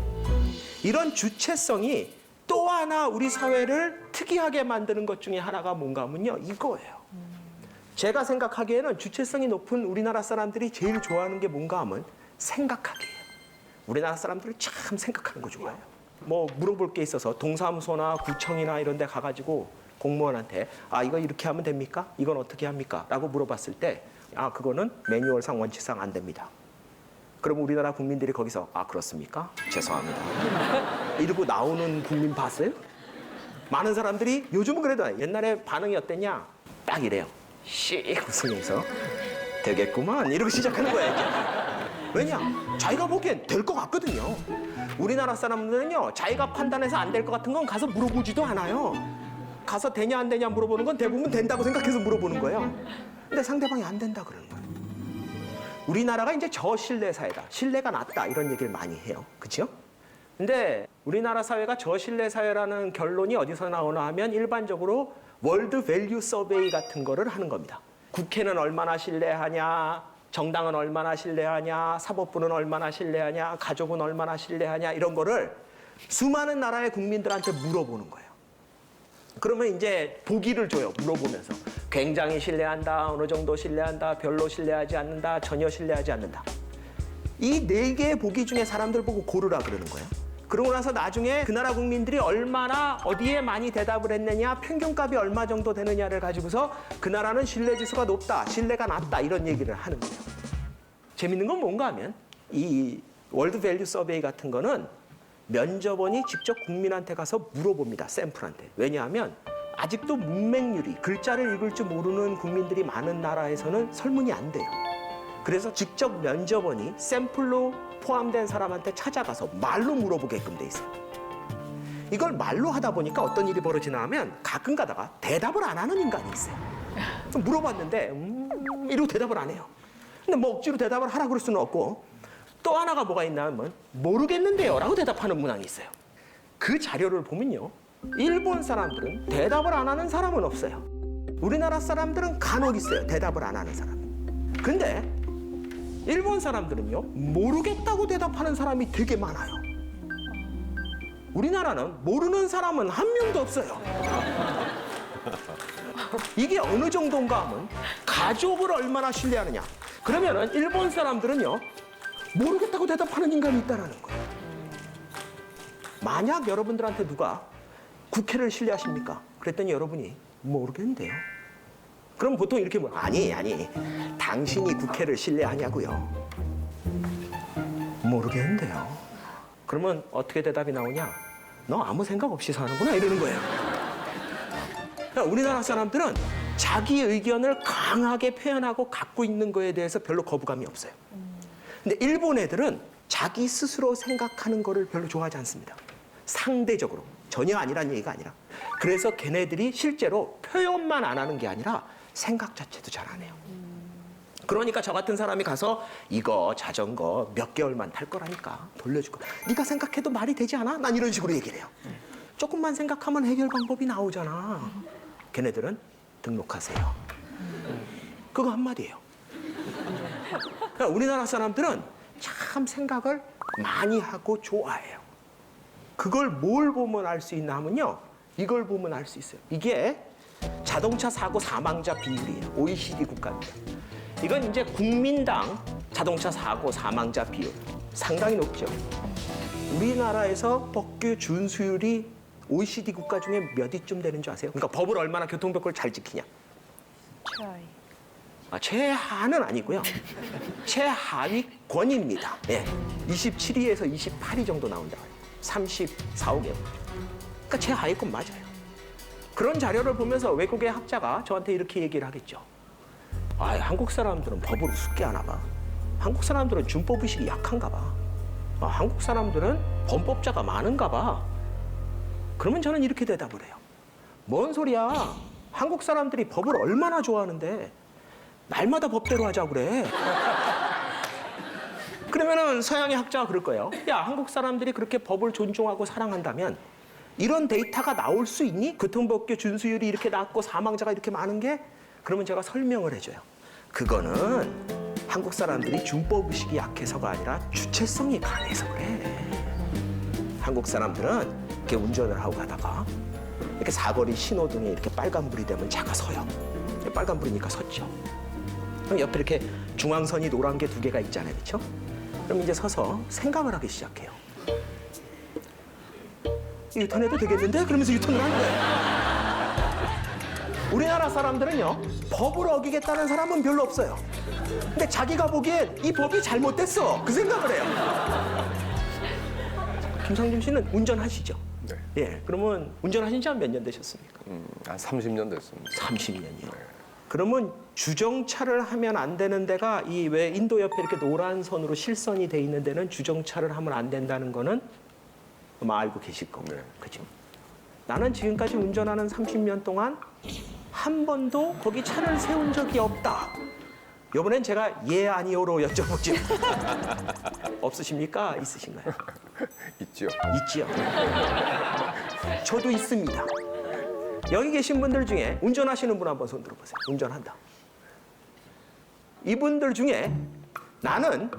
이런 주체성이 또 하나 우리 사회를 특이하게 만드는 것 중에 하나가 뭔가 하면요. 이거예요. 제가 생각하기에는 주체성이 높은 우리나라 사람들이 제일 좋아하는 게 뭔가 하면 생각하기예요. 우리나라 사람들은 참 생각하는 거 좋아해요. 뭐 물어볼 게 있어서 동사무소나 구청이나 이런 데 가가지고 공무원한테 이거 이렇게 하면 됩니까? 이건 어떻게 합니까? 라고 물어봤을 때 그거는 매뉴얼상 원칙상 안 됩니다. 그럼 우리나라 국민들이 거기서 그렇습니까? 죄송합니다. 이러고 나오는 국민 봤어요? 많은 사람들이 요즘은 그래도 옛날에 반응이 어땠냐? 딱 이래요. 씩 웃으면서 되겠구만 이러고 시작하는 거야 이제. 왜냐? 자기가 보기엔 될 것 같거든요. 우리나라 사람들은요, 자기가 판단해서 안 될 것 같은 건 가서 물어보지도 않아요. 가서 되냐 안 되냐 물어보는 건 대부분 된다고 생각해서 물어보는 거예요. 근데 상대방이 안 된다 그러는 거예요. 우리나라가 이제 저신뢰 사회다, 신뢰가 낮다 이런 얘기를 많이 해요. 그렇죠? 근데 우리나라 사회가 저신뢰 사회라는 결론이 어디서 나오나 하면 일반적으로 월드 밸류 서베이 같은 거를 하는 겁니다. 국회는 얼마나 신뢰하냐, 정당은 얼마나 신뢰하냐, 사법부는 얼마나 신뢰하냐, 가족은 얼마나 신뢰하냐 이런 거를 수많은 나라의 국민들한테 물어보는 거예요. 그러면 이제 보기를 줘요. 물어보면서 굉장히 신뢰한다, 어느 정도 신뢰한다, 별로 신뢰하지 않는다, 전혀 신뢰하지 않는다. 이 4개의 보기 중에 사람들 보고 고르라 그러는 거예요. 그러고 나서 나중에 그 나라 국민들이 얼마나 어디에 많이 대답을 했느냐, 평균값이 얼마 정도 되느냐를 가지고서 그 나라는 신뢰 지수가 높다, 신뢰가 낮다 이런 얘기를 하는 거예요. 재밌는 건 뭔가 하면 이 월드 밸류 서베이 같은 거는 면접원이 직접 국민한테 가서 물어봅니다. 샘플한테. 왜냐하면 아직도 문맹률이 글자를 읽을 줄 모르는 국민들이 많은 나라에서는 설문이 안 돼요. 그래서 직접 면접원이 샘플로 포함된 사람한테 찾아가서 말로 물어보게끔 돼 있어요. 이걸 말로 하다 보니까 어떤 일이 벌어지나 하면 가끔 가다가 대답을 안 하는 인간이 있어요. 물어봤는데 이러고 대답을 안 해요. 근데 뭐 억지로 대답을 하라 그럴 수는 없고 또 하나가 뭐가 있나 하면 모르겠는데요 라고 대답하는 문항이 있어요. 그 자료를 보면요, 일본 사람들은 대답을 안 하는 사람은 없어요. 우리나라 사람들은 간혹 있어요, 대답을 안 하는 사람. 근데 일본 사람들은요, 모르겠다고 대답하는 사람이 되게 많아요. 우리나라는 모르는 사람은 한 명도 없어요. 이게 어느 정도인가 하면 가족을 얼마나 신뢰하느냐. 그러면은 일본 사람들은요, 모르겠다고 대답하는 인간이 있다는 거예요. 만약 여러분들한테 누가 국회를 신뢰하십니까? 그랬더니 여러분이 모르겠는데요. 그럼 보통 이렇게 물어. 아니, 당신이 국회를 신뢰하냐고요? 모르겠는데요. 그러면 어떻게 대답이 나오냐? 너 아무 생각 없이 사는구나 이러는 거예요. 그러니까 우리나라 사람들은 자기 의견을 강하게 표현하고 갖고 있는 거에 대해서 별로 거부감이 없어요. 근데 일본 애들은 자기 스스로 생각하는 거를 별로 좋아하지 않습니다. 상대적으로. 전혀 아니란 얘기가 아니라. 그래서 걔네들이 실제로 표현만 안 하는 게 아니라 생각 자체도 잘 안 해요. 그러니까 저 같은 사람이 가서 이거 자전거 몇 개월만 탈 거라니까 돌려줄 거. 네가 생각해도 말이 되지 않아? 난 이런 식으로 얘기를 해요. 조금만 생각하면 해결 방법이 나오잖아. 걔네들은 등록하세요. 그거 한마디예요. 그러니까 우리나라 사람들은 참 생각을 많이 하고 좋아해요. 그걸 뭘 보면 알 수 있나 하면요, 이걸 보면 알 수 있어요. 이게 자동차 사고 사망자 비율이에요. OECD 국가입니다. 이건 이제 국민당 자동차 사고 사망자 비율 상당히 높죠. 우리나라에서 법규 준수율이 OECD 국가 중에 몇 위쯤 되는 줄 아세요? 그러니까 법을 얼마나 교통법규를 잘 지키냐. 최하는 아니고요. 최하위권입니다. 예. 27위에서 28위 정도 나온다. 34, 5개월. 그러니까 최하위권 맞아요. 그런 자료를 보면서 외국의 학자가 저한테 이렇게 얘기를 하겠죠. 한국 사람들은 법을 우습게 하나 봐. 한국 사람들은 준법의식이 약한가 봐. 한국 사람들은 범법자가 많은가 봐. 그러면 저는 이렇게 대답을 해요. 뭔 소리야. 한국 사람들이 법을 얼마나 좋아하는데 날마다 법대로 하자고 그래. 그러면은 서양의 학자가 그럴 거예요. 야, 한국 사람들이 그렇게 법을 존중하고 사랑한다면 이런 데이터가 나올 수 있니? 교통법규 준수율이 이렇게 낮고 사망자가 이렇게 많은 게? 그러면 제가 설명을 해줘요. 그거는 한국 사람들이 준법의식이 약해서가 아니라 주체성이 강해서 그래. 한국 사람들은 이렇게 운전을 하고 가다가 이렇게 사거리 신호등에 이렇게 빨간불이 되면 차가 서요. 빨간불이니까 섰죠. 그럼 옆에 이렇게 중앙선이 노란 게 2개가 있잖아요. 그렇죠? 그럼 이제 서서 생각을 하기 시작해요. 유턴해도 되겠는데? 그러면서 유턴을 하는 거예요. 우리나라 사람들은요, 법을 어기겠다는 사람은 별로 없어요. 근데 자기가 보기엔 이 법이 잘못됐어. 그 생각을 해요. 김상준 씨는 운전하시죠? 네. 예, 그러면 운전하신 지 한 몇 년 되셨습니까? 한 30년 됐습니다. 30년이요. 그러면 주정차를 하면 안 되는 데가 이 왜 인도 옆에 이렇게 노란 선으로 실선이 돼 있는 데는 주정차를 하면 안 된다는 거는 아마 알고 계실 거고. 네. 그죠? 나는 지금까지 운전하는 30년 동안 한 번도 거기 차를 세운 적이 없다. 이번엔 제가 예 아니오로 여쭤보죠. 없으십니까? 있으신가요? 있죠. 있지요. 저도 있습니다. 여기 계신 분들 중에 운전하시는 분 한번 손 들어보세요. 운전한다. 이분들 중에 나는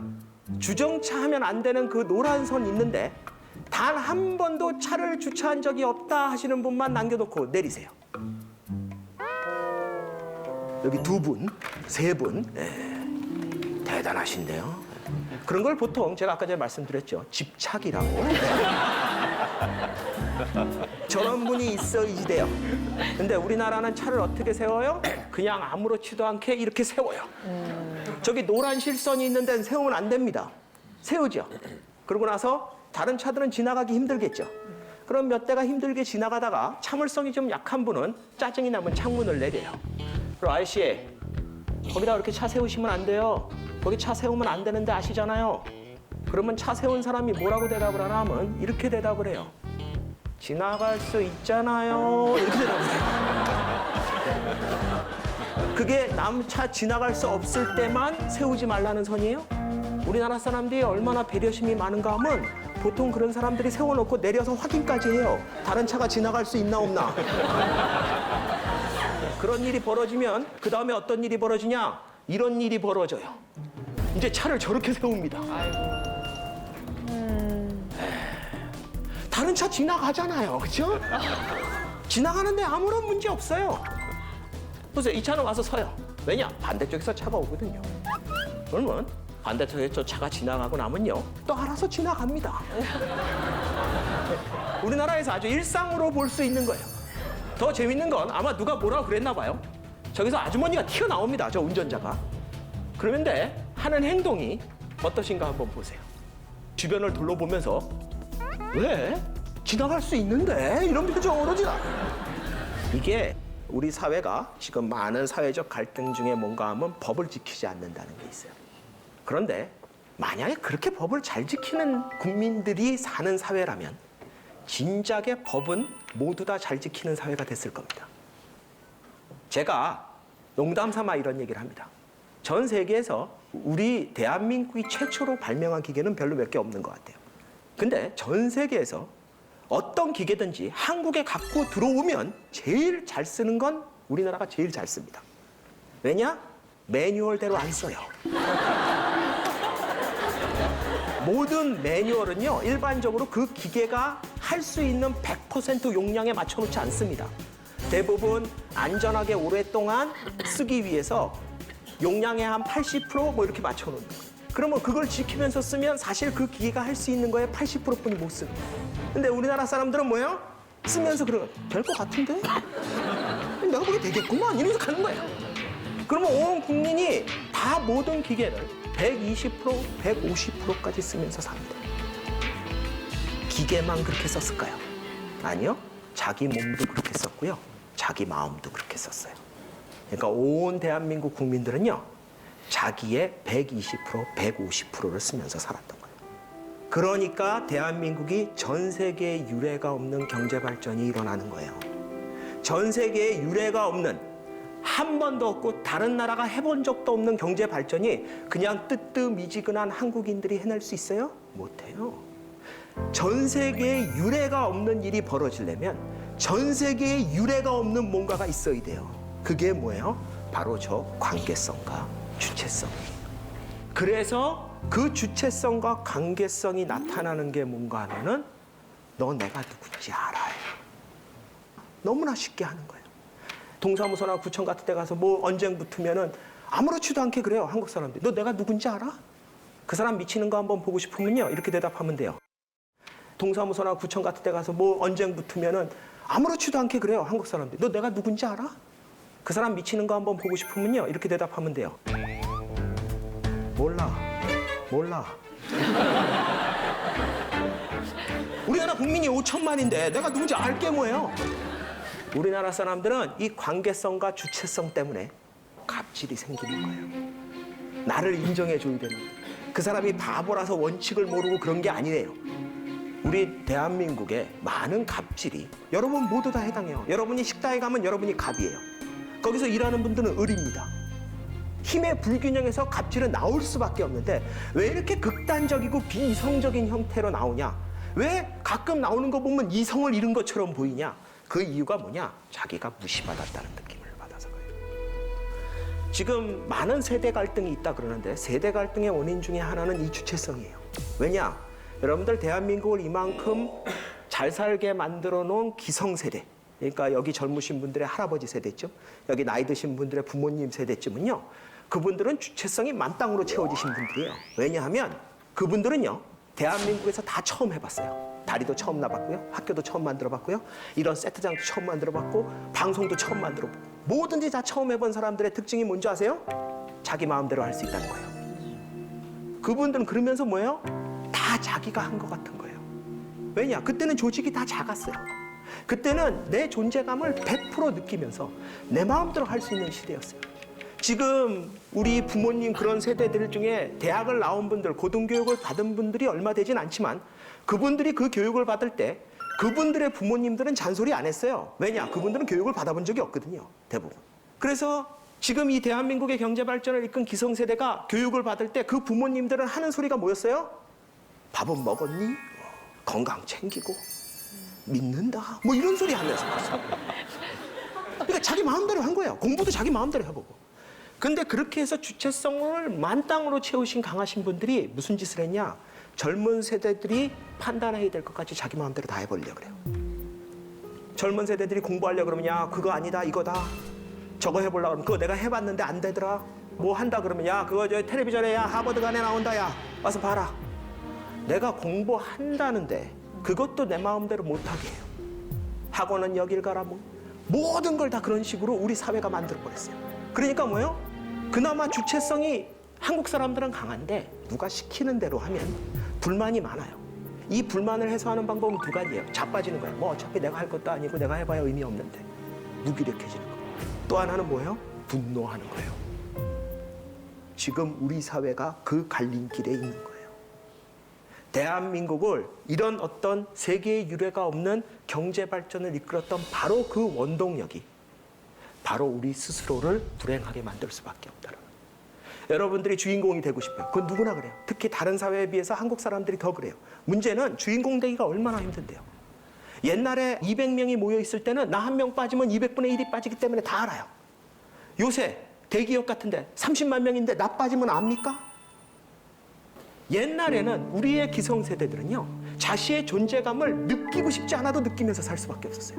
주정차 하면 안 되는 그 노란 선 있는데 단 한 번도 차를 주차한 적이 없다 하시는 분만 남겨놓고 내리세요. 여기 두 분, 세 분. 대단하신데요. 그런 걸 보통 제가 아까 전에 말씀드렸죠. 집착이라고. 저런 분이 있어야지 돼요. 근데 우리나라는 차를 어떻게 세워요? 그냥 아무렇지도 않게 이렇게 세워요. 저기 노란 실선이 있는 데는 세우면 안 됩니다. 세우죠. 그러고 나서 다른 차들은 지나가기 힘들겠죠. 그럼 몇 대가 힘들게 지나가다가 참을성이 좀 약한 분은 짜증이 나면 창문을 내려요. 그럼 아저씨, 거기다 그렇게 차 세우시면 안 돼요. 거기 차 세우면 안 되는데 아시잖아요. 그러면 차 세운 사람이 뭐라고 대답을 하나 하면 이렇게 대답을 해요. 지나갈 수 있잖아요. 이렇게 대답을 해요. 그게 남 차 지나갈 수 없을 때만 세우지 말라는 선이에요? 우리나라 사람들이 얼마나 배려심이 많은가 하면 보통 그런 사람들이 세워놓고 내려서 확인까지 해요. 다른 차가 지나갈 수 있나 없나. 그런 일이 벌어지면 그 다음에 어떤 일이 벌어지냐? 이런 일이 벌어져요. 이제 차를 저렇게 세웁니다. 다른 차 지나가잖아요. 그렇죠? 지나가는데 아무런 문제 없어요. 보세요. 이 차는 와서 서요. 왜냐? 반대쪽에서 차가 오거든요. 그러면 반대쪽에서 차가 지나가고 나면요. 또 알아서 지나갑니다. 우리나라에서 아주 일상으로 볼 수 있는 거예요. 더 재밌는 건 아마 누가 뭐라고 그랬나 봐요. 저기서 아주머니가 튀어나옵니다. 저 운전자가. 그런데 하는 행동이 어떠신가 한번 보세요. 주변을 둘러보면서 왜? 지나갈 수 있는데? 이런 표정으로 지나. 이게 우리 사회가 지금 많은 사회적 갈등 중에 뭔가 하면 법을 지키지 않는다는 게 있어요. 그런데 만약에 그렇게 법을 잘 지키는 국민들이 사는 사회라면 진작에 법은 모두 다 잘 지키는 사회가 됐을 겁니다. 제가 농담 삼아 이런 얘기를 합니다. 전 세계에서 우리 대한민국이 최초로 발명한 기계는 별로 몇 개 없는 것 같아요. 근데 전 세계에서 어떤 기계든지 한국에 갖고 들어오면 제일 잘 쓰는 건 우리나라가 제일 잘 씁니다. 왜냐? 매뉴얼대로 안 써요. 모든 매뉴얼은요, 일반적으로 그 기계가 할 수 있는 100% 용량에 맞춰놓지 않습니다. 대부분 안전하게 오랫동안 쓰기 위해서 용량의 한 80% 이렇게 맞춰놓는 거예요. 그러면 그걸 지키면서 쓰면 사실 그 기계가 할 수 있는 거에 80%뿐이 못 쓰는 거예요. 근데 우리나라 사람들은 뭐예요? 쓰면서 그런 거 될 것 같은데? 내가 보기 되겠구만 이러면서 가는 거예요. 그러면 온 국민이 다 모든 기계를 120%, 150%까지 쓰면서 삽니다. 기계만 그렇게 썼을까요? 아니요. 자기 몸도 그렇게 썼고요. 자기 마음도 그렇게 썼어요. 그러니까 온 대한민국 국민들은요. 자기의 120%, 150%를 쓰면서 살았던 거예요. 그러니까 대한민국이 전 세계에 유례가 없는 경제 발전이 일어나는 거예요. 전 세계에 유례가 없는 한 번도 없고 다른 나라가 해본 적도 없는 경제 발전이 그냥 뜨뜻미지근한 한국인들이 해낼 수 있어요? 못해요. 전 세계에 유례가 없는 일이 벌어지려면 전 세계에 유례가 없는 뭔가가 있어야 돼요. 그게 뭐예요? 바로 저 관계성과 주체성이에요. 그래서 그 주체성과 관계성이 나타나는 게 뭔가 하면은 너 내가 누군지 알아요. 너무나 쉽게 하는 거예요. 동사무소나 구청 같은 데 가서 뭐 언쟁 붙으면은 아무렇지도 않게 그래요. 한국 사람들이. 너 내가 누군지 알아? 그 사람 미치는 거 한번 보고 싶으면요. 이렇게 대답하면 돼요. 동사무소나 구청 같은 데 가서 뭐 언쟁 붙으면은 아무렇지도 않게 그래요. 한국 사람들이. 너 내가 누군지 알아? 그 사람 미치는 거 한번 보고 싶으면요. 이렇게 대답하면 돼요. 몰라. 우리나라 국민이 5천만인데 내가 누군지 알게 뭐예요? 우리나라 사람들은 이 관계성과 주체성 때문에 갑질이 생기는 거예요. 나를 인정해줘야 되는 거예요. 그 사람이 바보라서 원칙을 모르고 그런 게 아니래요. 우리 대한민국의 많은 갑질이 여러분 모두 다 해당해요. 여러분이 식당에 가면 여러분이 갑이에요. 거기서 일하는 분들은 을입니다. 힘의 불균형에서 갑질은 나올 수밖에 없는데 왜 이렇게 극단적이고 비이성적인 형태로 나오냐? 왜 가끔 나오는 거 보면 이성을 잃은 것처럼 보이냐? 그 이유가 뭐냐? 자기가 무시받았다는 느낌을 받아서 그래요. 지금 많은 세대 갈등이 있다 그러는데 세대 갈등의 원인 중에 하나는 이 주체성이에요. 왜냐? 여러분들 대한민국을 이만큼 잘 살게 만들어 놓은 기성세대, 그러니까 여기 젊으신 분들의 할아버지 세대쯤, 여기 나이 드신 분들의 부모님 세대쯤은요, 그분들은 주체성이 만땅으로 채워지신 분들이에요. 왜냐하면 그분들은요, 대한민국에서 다 처음 해봤어요. 다리도 처음 나봤고요, 학교도 처음 만들어봤고요, 이런 세트장도 처음 만들어봤고, 방송도 처음 만들어봤고, 뭐든지 다 처음 해본 사람들의 특징이 뭔지 아세요? 자기 마음대로 할 수 있다는 거예요. 그분들은 그러면서 뭐예요? 다 자기가 한 것 같은 거예요. 왜냐? 그때는 조직이 다 작았어요. 그때는 내 존재감을 100% 느끼면서 내 마음대로 할 수 있는 시대였어요. 지금 우리 부모님 그런 세대들 중에 대학을 나온 분들, 고등교육을 받은 분들이 얼마 되진 않지만 그분들이 그 교육을 받을 때 그분들의 부모님들은 잔소리 안 했어요. 왜냐? 그분들은 교육을 받아본 적이 없거든요. 대부분. 그래서 지금 이 대한민국의 경제 발전을 이끈 기성세대가 교육을 받을 때 그 부모님들은 하는 소리가 뭐였어요? 밥은 먹었니? 건강 챙기고 믿는다. 뭐 이런 소리 하면서 갔어요. 그러니까 자기 마음대로 한 거예요. 공부도 자기 마음대로 해보고. 근데 그렇게 해서 주체성을 만땅으로 채우신 강하신 분들이 무슨 짓을 했냐? 젊은 세대들이 판단해야 될 것까지 자기 마음대로 다 해버리려고 그래요. 젊은 세대들이 공부하려고 그러면 야 그거 아니다 이거다. 저거 해보려고 그러면 그거 내가 해봤는데 안 되더라. 뭐 한다 그러면 야 그거 저 텔레비전에 야 하버드간에 나온다 야 와서 봐라. 내가 공부한다는데 그것도 내 마음대로 못하게 해요. 학원은 여길 가라 뭐 모든 걸 다 그런 식으로 우리 사회가 만들어버렸어요. 그러니까 뭐예요? 그나마 주체성이 한국 사람들은 강한데 누가 시키는 대로 하면 불만이 많아요. 이 불만을 해소하는 방법은 두 가지예요. 자빠지는 거예요. 뭐 어차피 내가 할 것도 아니고 내가 해봐야 의미 없는데 무기력해지는 거예요. 또 하나는 뭐예요? 분노하는 거예요. 지금 우리 사회가 그 갈림길에 있는 거예요. 대한민국을 이런 어떤 세계의 유례가 없는 경제 발전을 이끌었던 바로 그 원동력이 바로 우리 스스로를 불행하게 만들 수밖에 없다는 거예요. 여러분들이 주인공이 되고 싶어요. 그건 누구나 그래요. 특히 다른 사회에 비해서 한국 사람들이 더 그래요. 문제는 주인공 되기가 얼마나 힘든데요. 옛날에 200명이 모여 있을 때는 나 한 명 빠지면 200분의 1이 빠지기 때문에 다 알아요. 요새 대기업 같은데 30만 명인데 나 빠지면 압니까? 옛날에는 우리의 기성세대들은요, 자신의 존재감을 느끼고 싶지 않아도 느끼면서 살 수밖에 없었어요.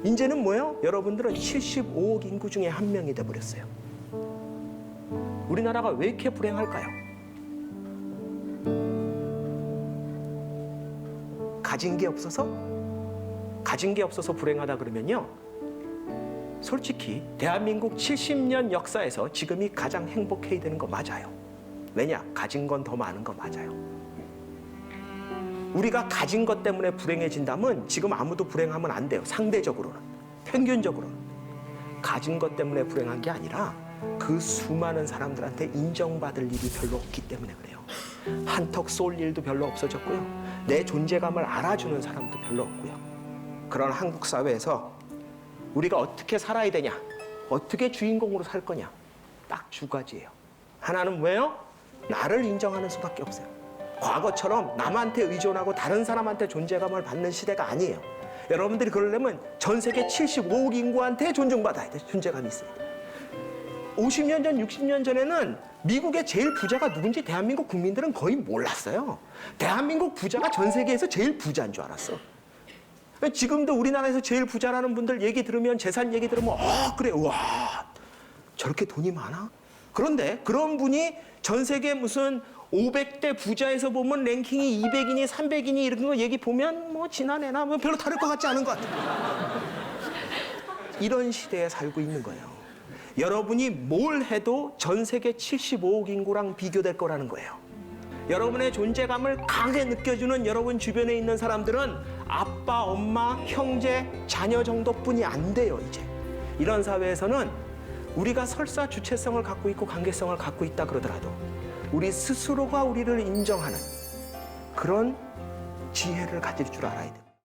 이제는 뭐예요? 여러분들은 75억 인구 중에 한 명이 돼버렸어요. 우리나라가 왜 이렇게 불행할까요? 가진 게 없어서 불행하다 그러면요, 솔직히 대한민국 70년 역사에서 지금이 가장 행복해야 되는 거 맞아요. 왜냐? 가진 건 더 많은 거 맞아요. 우리가 가진 것 때문에 불행해진다면 지금 아무도 불행하면 안 돼요. 상대적으로는. 평균적으로는. 가진 것 때문에 불행한 게 아니라 그 수많은 사람들한테 인정받을 일이 별로 없기 때문에 그래요. 한턱 쏠 일도 별로 없어졌고요. 내 존재감을 알아주는 사람도 별로 없고요. 그런 한국 사회에서 우리가 어떻게 살아야 되냐? 어떻게 주인공으로 살 거냐? 딱 두 가지예요. 하나는 뭐예요? 나를 인정하는 수밖에 없어요. 과거처럼 남한테 의존하고 다른 사람한테 존재감을 받는 시대가 아니에요. 여러분들이 그러려면 전 세계 75억 인구한테 존중받아야 돼. 존재감이 있어야 돼. 50년 전, 60년 전에는 미국의 제일 부자가 누군지 대한민국 국민들은 거의 몰랐어요. 대한민국 부자가 전 세계에서 제일 부자인 줄 알았어. 지금도 우리나라에서 제일 부자라는 분들 얘기 들으면, 재산 얘기 들으면 그래, 와 저렇게 돈이 많아? 그런데 그런 분이 전 세계 무슨 500대 부자에서 보면 랭킹이 200이니 300이니 이런 거 얘기 보면 뭐 지난해나 뭐 별로 다를 것 같지 않은 것 같아요. 이런 시대에 살고 있는 거예요. 여러분이 뭘 해도 전 세계 75억 인구랑 비교될 거라는 거예요. 여러분의 존재감을 강하게 느껴주는 여러분 주변에 있는 사람들은 아빠, 엄마, 형제, 자녀 정도뿐이 안 돼요, 이제. 이런 사회에서는 우리가 설사 주체성을 갖고 있고 관계성을 갖고 있다 그러더라도 우리 스스로가 우리를 인정하는 그런 지혜를 가질 줄 알아야 돼요.